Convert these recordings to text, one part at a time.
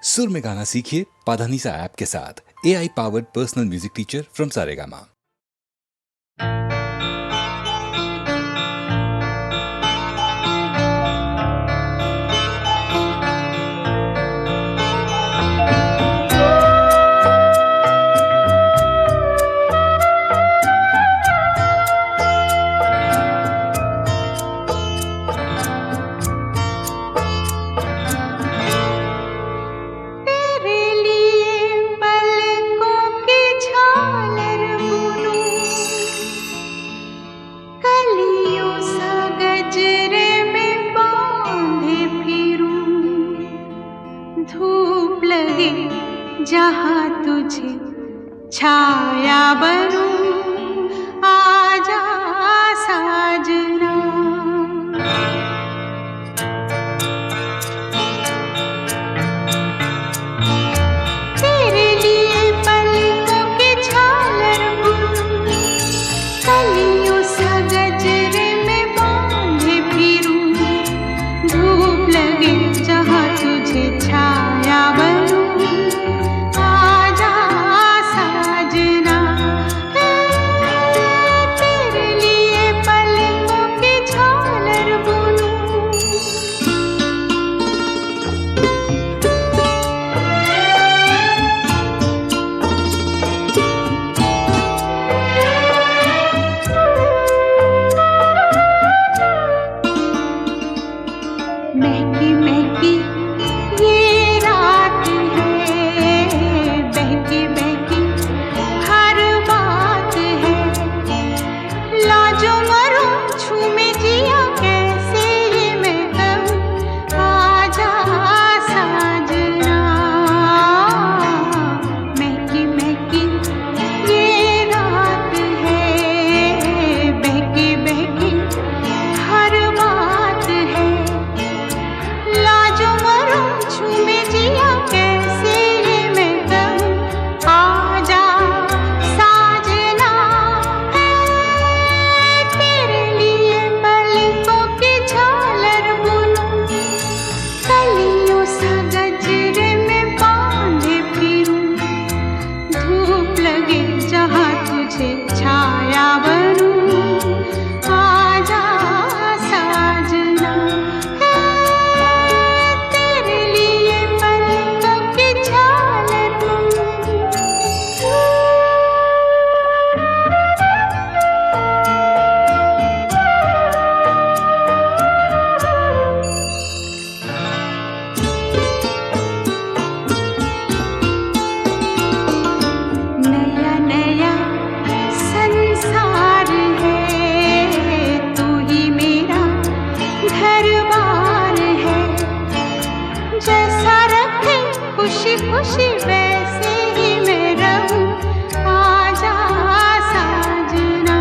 सुर में गाना सीखिए पाधानीसा ऐप के साथ। AI powered personal music teacher from Saregama. जहाँ तुझे छाया बनूं, आजा साजना। तेरे लिए पलकों की झालर बुनूं, कलियों सा गजरे में बांधे फिरूं, धूप लगे जहाँ तुझे छाया बनूं, महकी महकी ये रात है, बहकी बहकी हर बात है, लाजो मरो झूमे जिया कैसे ये मैं कहूँ, आजा साजना। महकी महकी ये रात है, बहकी बहकी हर बात है, लाजो मरो झूमे जिया कैसे ये मैं कहूँ, आजा साजना। तेरे लिए पलकों की झालर बुनूं, कलियों सा गजरे में बांधे फिरूं, धूप लगे जहाँ तुझे छाया बनूं, आजा साजना। नया नया संसार है, तू ही मेरा घर-बार है, जैसा रखे खुशी खुशी वैसे ही मैं रहूं, आजा साजना।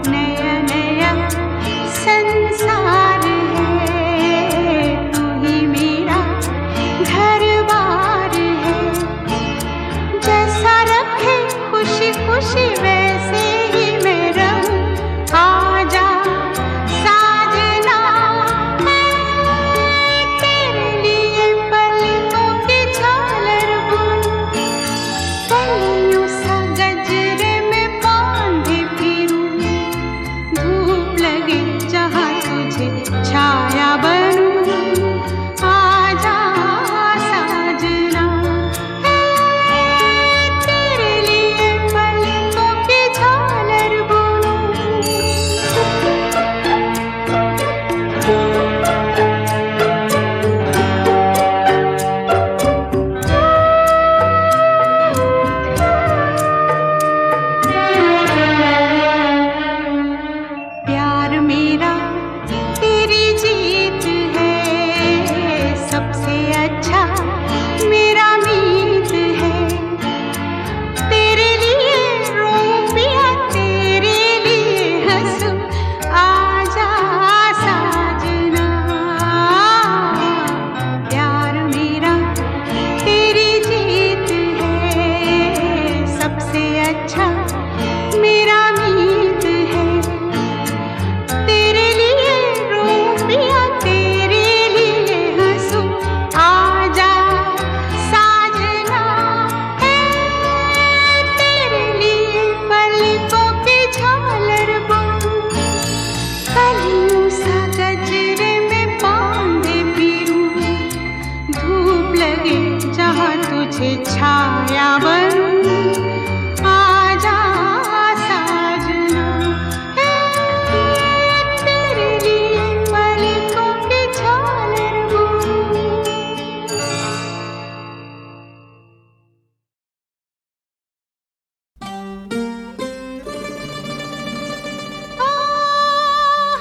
नया नया संसार है, तू ही मेरा घर-बार है, जैसा रखे खुशी खुशी वैसे ही मैं रहूं, आजा साजना। तेरे लिए पलकों की झालर बुनूं, छाया बनूं, आजा साजना, तेरे लिए पलकों की झालर बुनूं।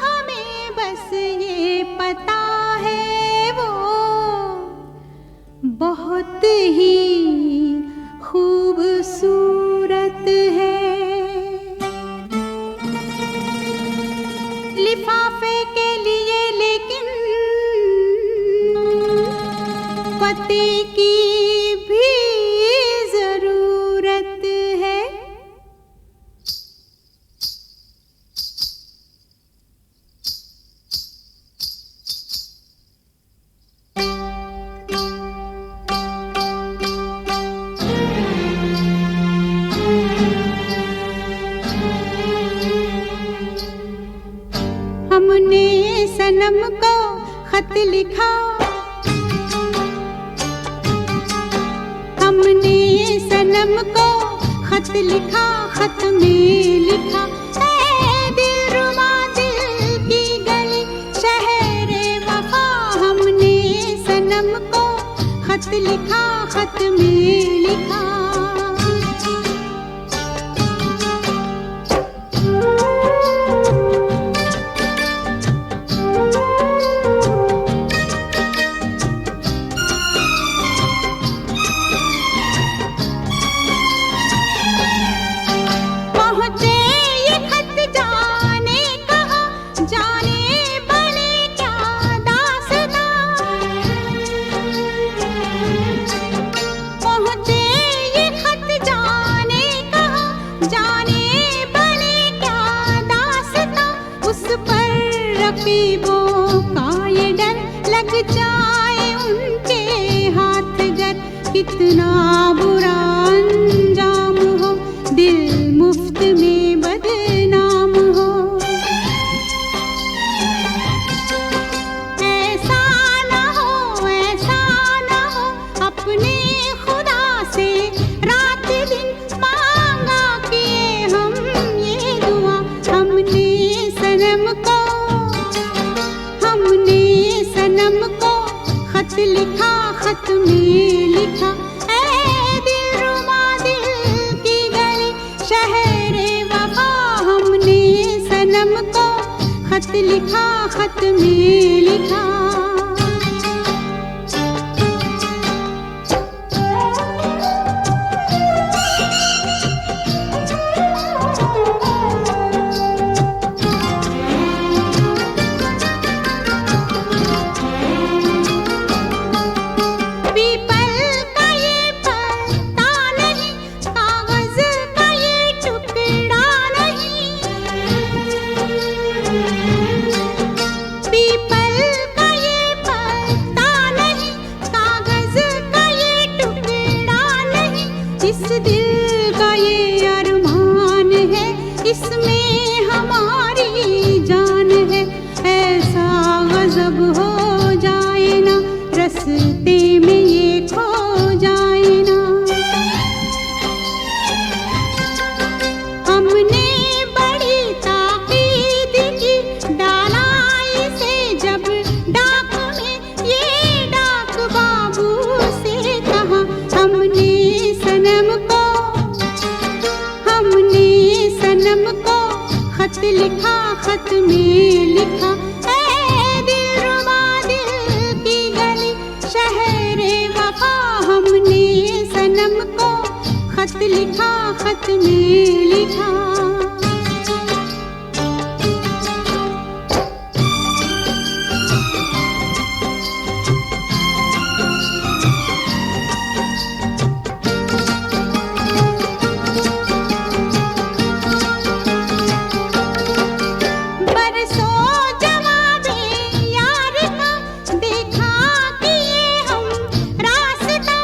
हमें बस ये पता है वो बहुत ही खूबसूरत है। लिफाफे के लिए लेकिन पते की भी जरूरत है। हमने सनम को खत लिखा, हमने सनम को खत लिखा, खत में लिखा, ऐ दिलरुबा दिल की गली शहरे वफा। हमने सनम को खत लिखा, खत में लिखा। पहुँचे ये खत जाने कहाँ, जाने बने क्या दास्तां। पहुँचे ये खत जाने कहाँ, जाने बने क्या दास्तां। उस पर रकीबों का ये डर लग जाए उनके हाथ गर, कितना बुरा अंजाम हो, दिल मुफ्त में बदनाम हो। ऐसा ना हो, ऐसा ना हो, अपने खुदा से रात दिन मांगा किए हम ये दुआ। हमने सनम को, हमने सनम को खत लिखा, खत में लिखा, ऐ दिलरुबा दिल की गली शहरे वफा। हमने सनम को खत लिखा, खत में लिखा। पीपल का ये पत्ता नहीं, कागज का ये टुकड़ा नहीं। पीपल का ये पत्ता नहीं, कागज का ये टुकड़ा नहीं। इस दिल का ये अरमान है, इसमें हमारी जान है। ऐसा गजब हो जाए ना, रस्ते में ये खो जाए ना। हमने बड़ी ताकीद की, डाला इसे जब डाक में, ये डाक बाबू से कहा। हमने सनम को, हमने सनम को खत लिखा, खत में लिखा, ऐ दिलरुबा दिल की गली शहरे वफा। हमने सनम को खत लिखा, खत में लिखा। बरसों जवाबे यार का देखा कि ये हम रास्ता।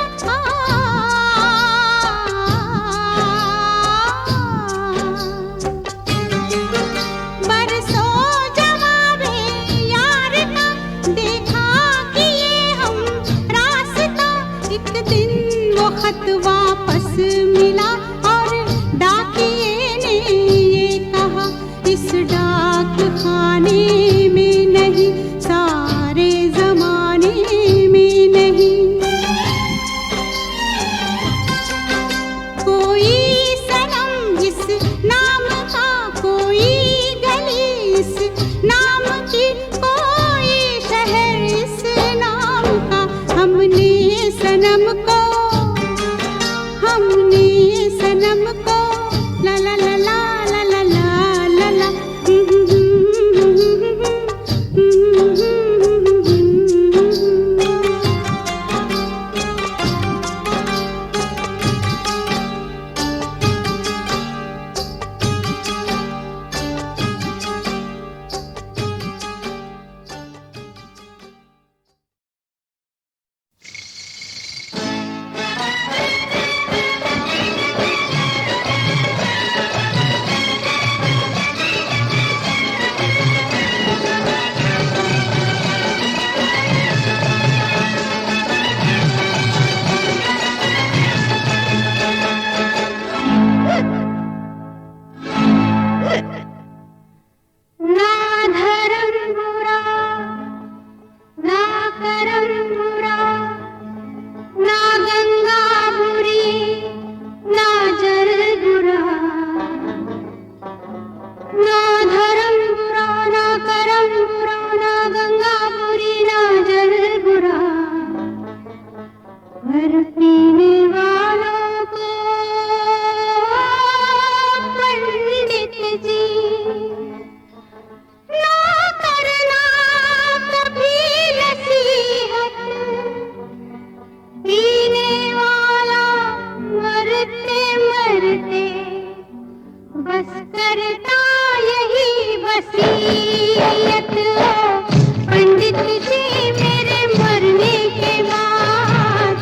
हर पीने वालों को पंडित जी ना करना कभी नसीहत, पीने वाला मरते मरते बस करता यही वसीयत। पंडित जी मेरे मरने के बाद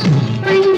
पंडित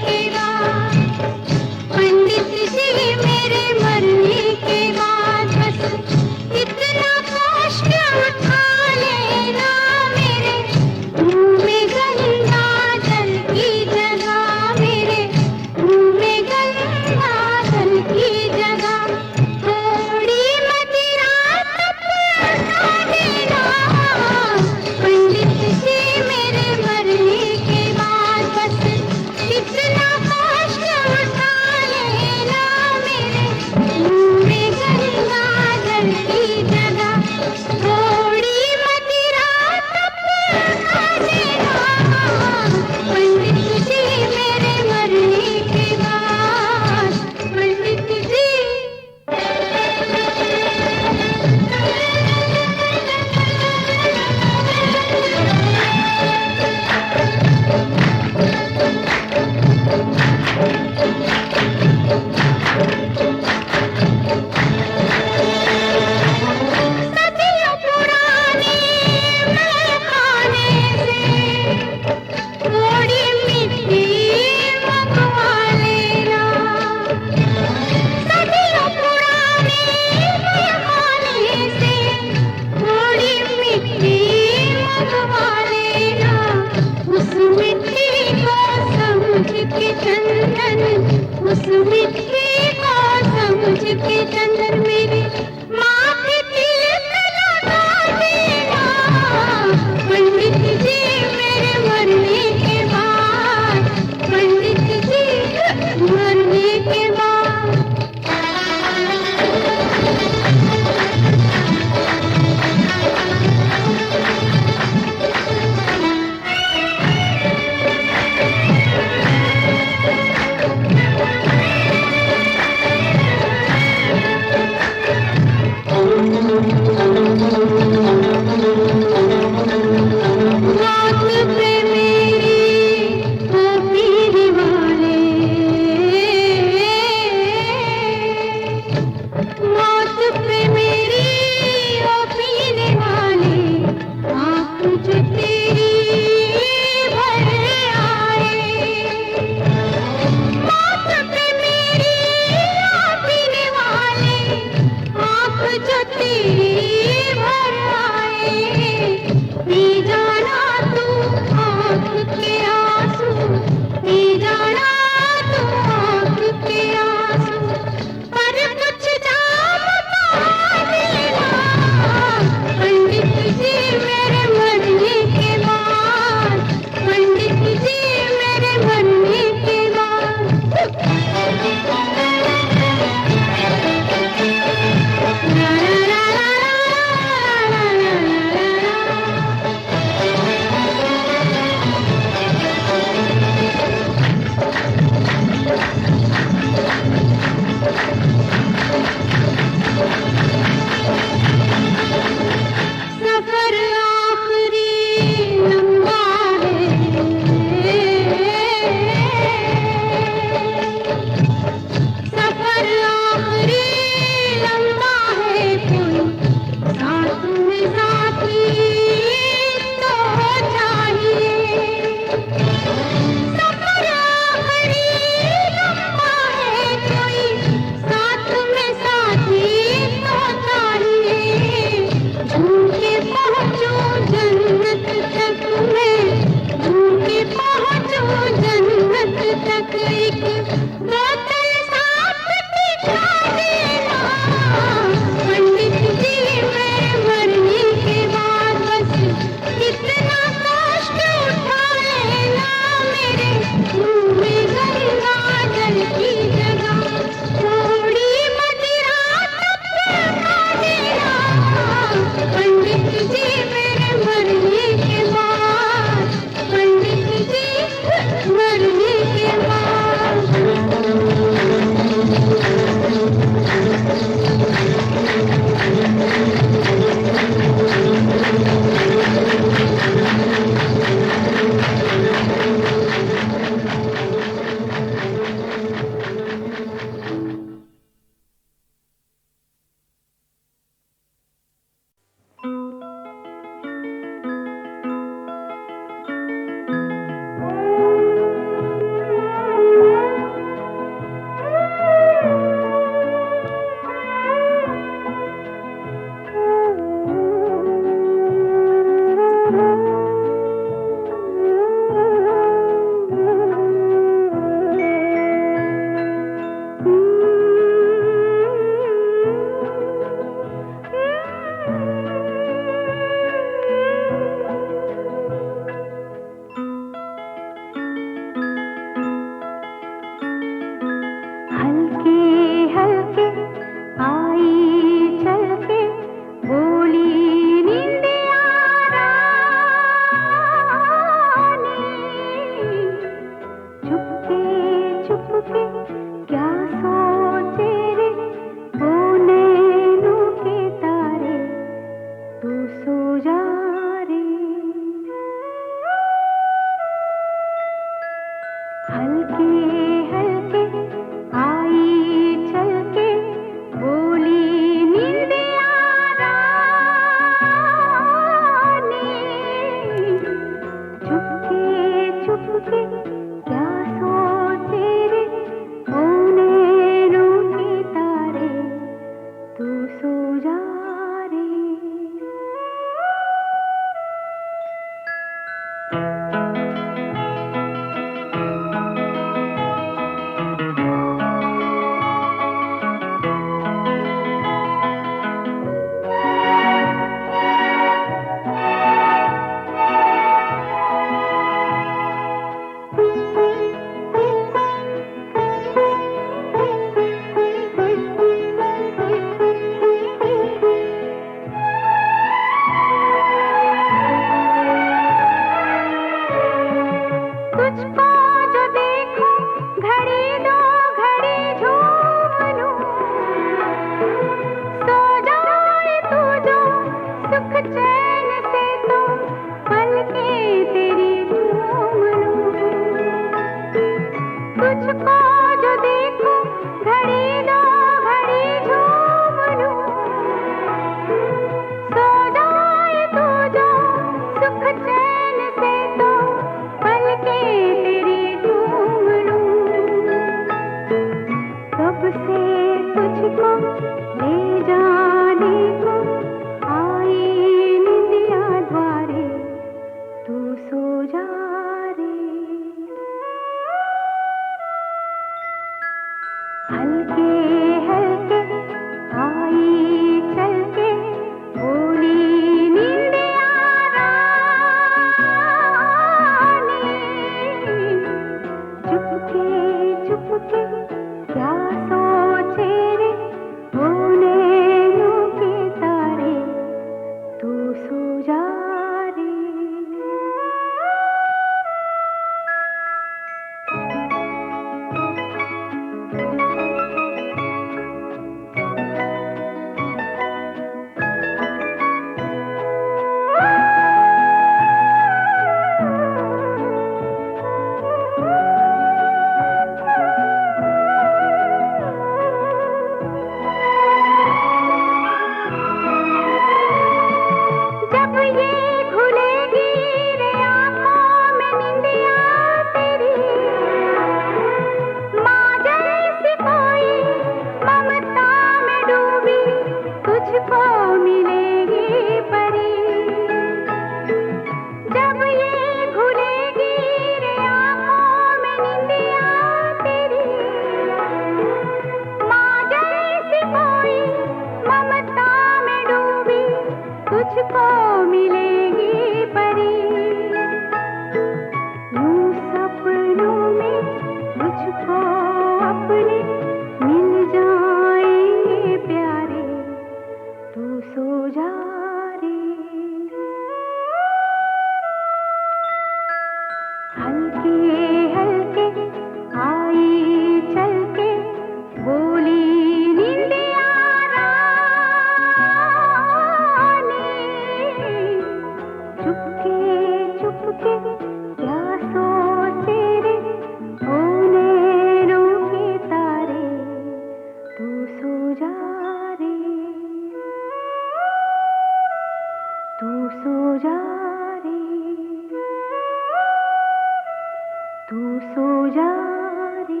पुजारी।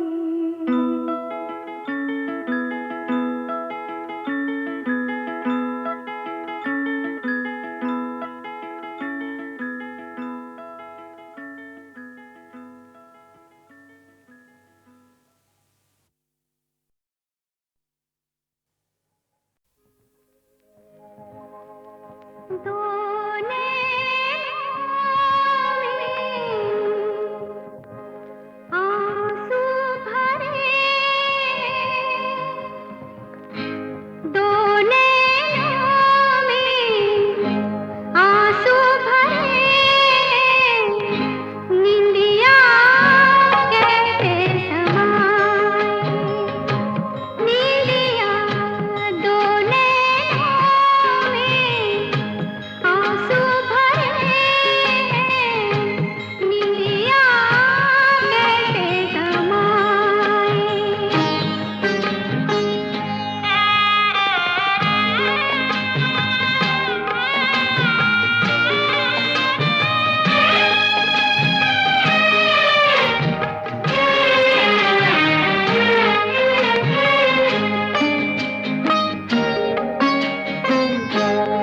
दो आंसू भरे, दो नैनों में आंसू भरे, निंदिया कैसे समाए, निंदिया दो नैनों में आंसू भरे, निंदिया कैसे समाए।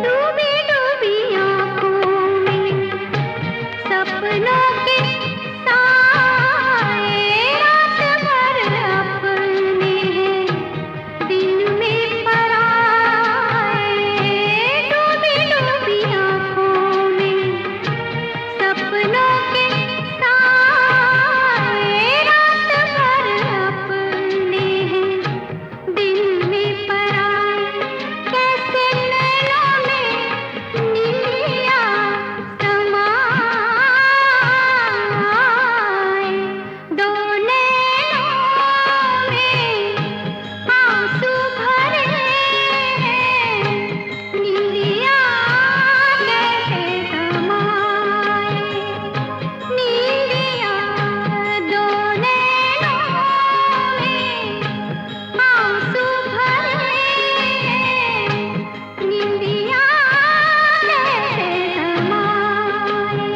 डूबी डूबी आँखों में सपनों के साए, रात भर अपने दिल में पराए। डूबी डूबी आँखों में सपनों के साए, रात भर अपने दिल में पराए। कैसे नैनों में नीलिया समाए, दो नैनों में आंसू भरे, नीलिया कैसे समाए, नीलिया दो नैनों में आंसू भरे, निंदिया कैसे समाए।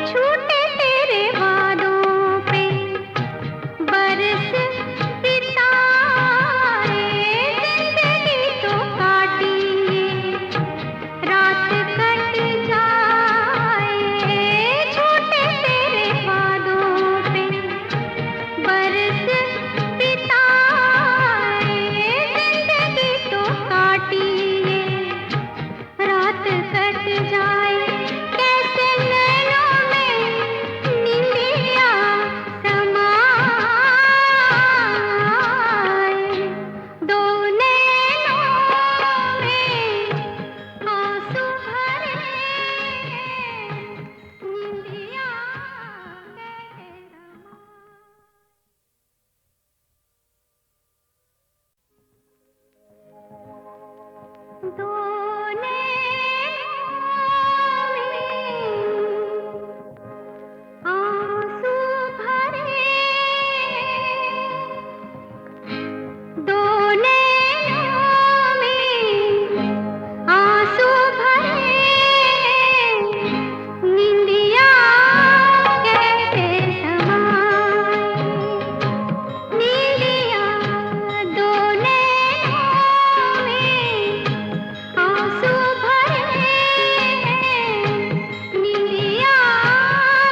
झूठे तेरे वादों पे बरस सितारे, जिंदगी तो काटी रात कट जाए। झूठे तेरे वादों पे बरस सितारे, जिंदगी तो काटी रात कट जाए। कैसे नैनों में नीलिया समाए, दो नैनों में आंसू भरे, निंदिया कैसे समाए। दो आंसू भरे, दो नैनों में आंसू भरे, निंदिया कैसे समाए, निंदिया दो नैनों में आंसू भरे, निंदिया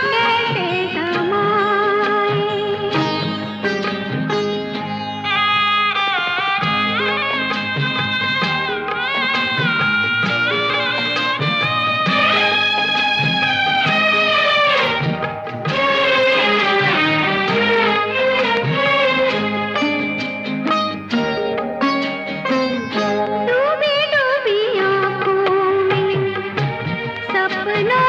कैसे समाए। डूबी डूबी आँखों में सपनों